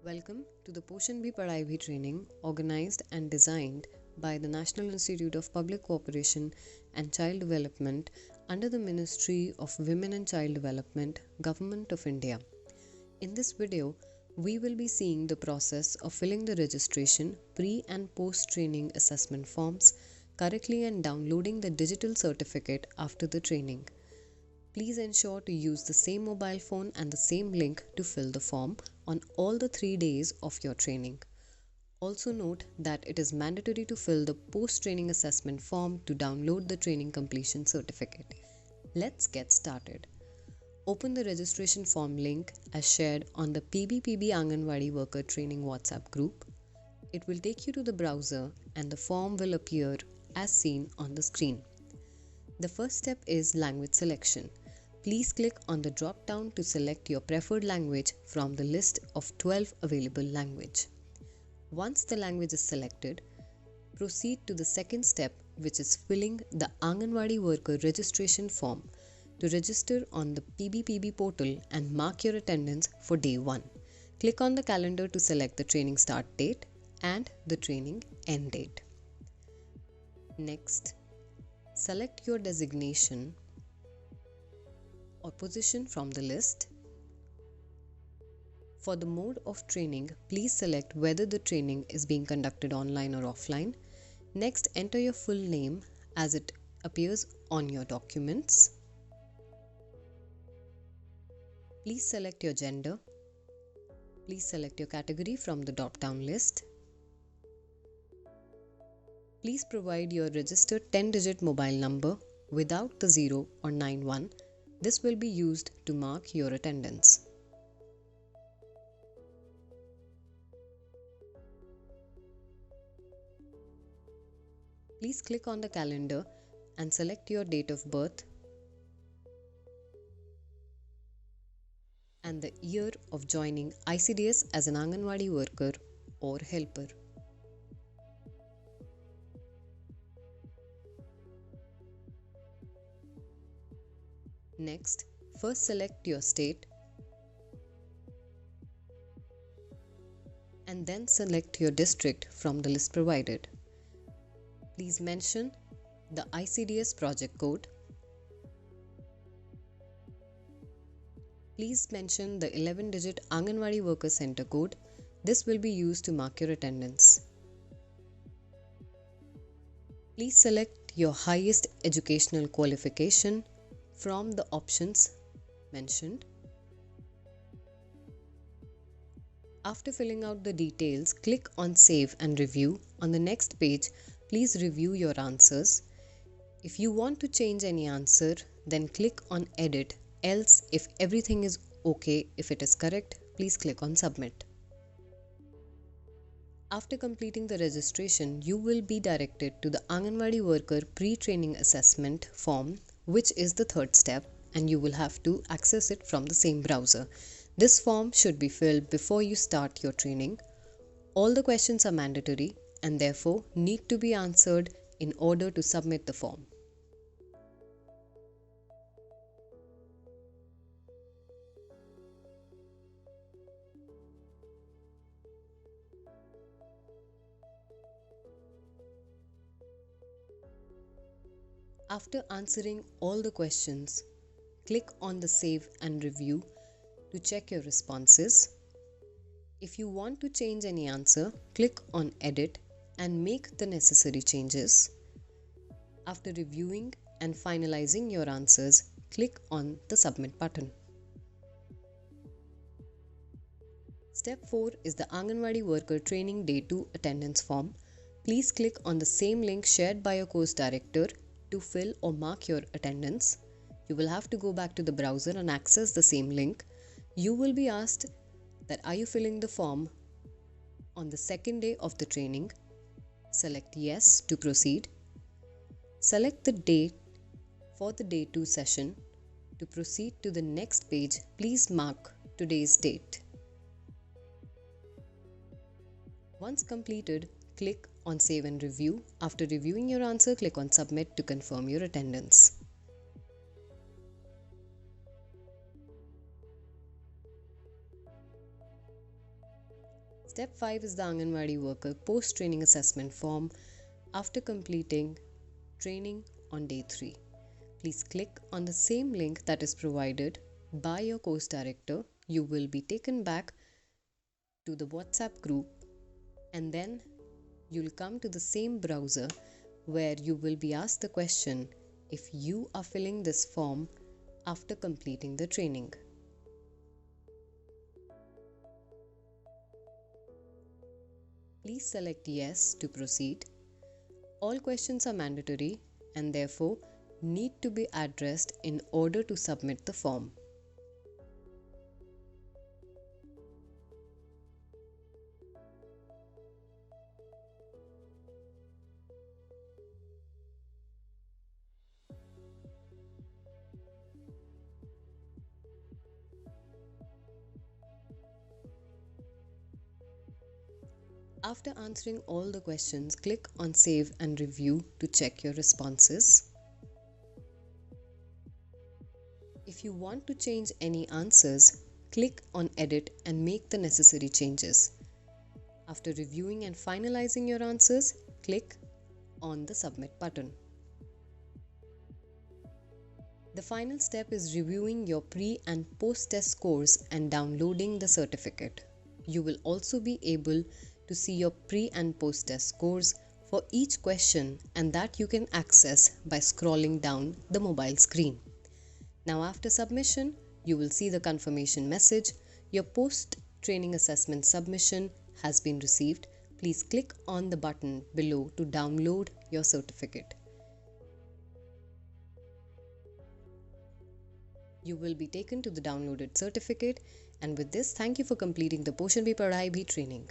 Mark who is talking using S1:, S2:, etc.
S1: Welcome to the Poshan Bhi Padhai Bhi training organized and designed by the National Institute of Public Cooperation and Child Development under the Ministry of Women and Child Development, Government of India. In this video, we will be seeing the process of filling the registration, pre and post training assessment forms correctly and downloading the digital certificate after the training. Please ensure to use the same mobile phone and the same link to fill the form on all the 3 days of your training. Also note that it is mandatory to fill the post-training assessment form to download the training completion certificate. Let's get started. Open the registration form link as shared on the PBPB Anganwadi Worker Training WhatsApp group. It will take you to the browser and the form will appear as seen on the screen. The first step is language selection. Please click on the drop down to select your preferred language from the list of 12 available language. Once the language is selected, proceed to the second step, which is filling the Anganwadi worker registration form to register on the PBPB portal and mark your attendance for day 1. Click on the calendar to select the training start date and the training end date. Next, select your designation or position from the list. For the mode of training, please select whether the training is being conducted online or offline. Next, enter your full name as it appears on your documents. Please select your gender. Please select your category from the drop-down list. Please provide your registered 10-digit mobile number without the 0 or 91. This will be used to mark your attendance. Please click on the calendar and select your date of birth and the year of joining ICDS as an Anganwadi worker or helper. Next, first select your state and then select your district from the list provided. Please mention the ICDS project code. Please mention the 11-digit Anganwadi Worker Center code. This will be used to mark your attendance. Please select your highest educational qualification from the options mentioned. After filling out the details, click on Save and Review. On the next page, please review your answers. If you want to change any answer, then click on Edit. Else, if everything is okay, if it is correct, please click on Submit. After completing the registration, you will be directed to the Anganwadi Worker Pre-Training Assessment form, which is the third step, and you will have to access it from the same browser. This form should be filled before you start your training. All the questions are mandatory and therefore need to be answered in order to submit the form. After answering all the questions, click on the Save and Review to check your responses. If you want to change any answer, click on Edit and make the necessary changes. After reviewing and finalizing your answers, click on the Submit button. Step 4 is the Anganwadi Worker Training Day 2 attendance form. Please click on the same link shared by your course director to fill or mark your attendance. You will have to go back to the browser and access the same link. You will be asked that are you filling the form on the second day of the training? Select Yes to proceed. Select the date for the day 2 session. To proceed to the next page, please mark today's date. Once completed, click on Save and Review. After reviewing your answer, click on Submit to confirm your attendance. Step 5 is the Anganwadi worker post training assessment form after completing training on day 3. Please click on the same link that is provided by your course director. You will be taken back to the WhatsApp group, and then you'll come to the same browser where you will be asked the question if you are filling this form after completing the training. Please select yes to proceed. All questions are mandatory and therefore need to be addressed in order to submit the form. After answering all the questions, click on Save and Review to check your responses. If you want to change any answers, click on Edit and make the necessary changes. After reviewing and finalizing your answers, click on the Submit button. The final step is reviewing your pre and post-test scores and downloading the certificate. You will also be able to see your pre and post-test scores for each question, and that you can access by scrolling down the mobile screen. Now after submission, you will see the confirmation message. Your post-training assessment submission has been received. Please click on the button below to download your certificate. You will be taken to the downloaded certificate, and with this, thank you for completing the Poshan Bhi Padhai Bhi training.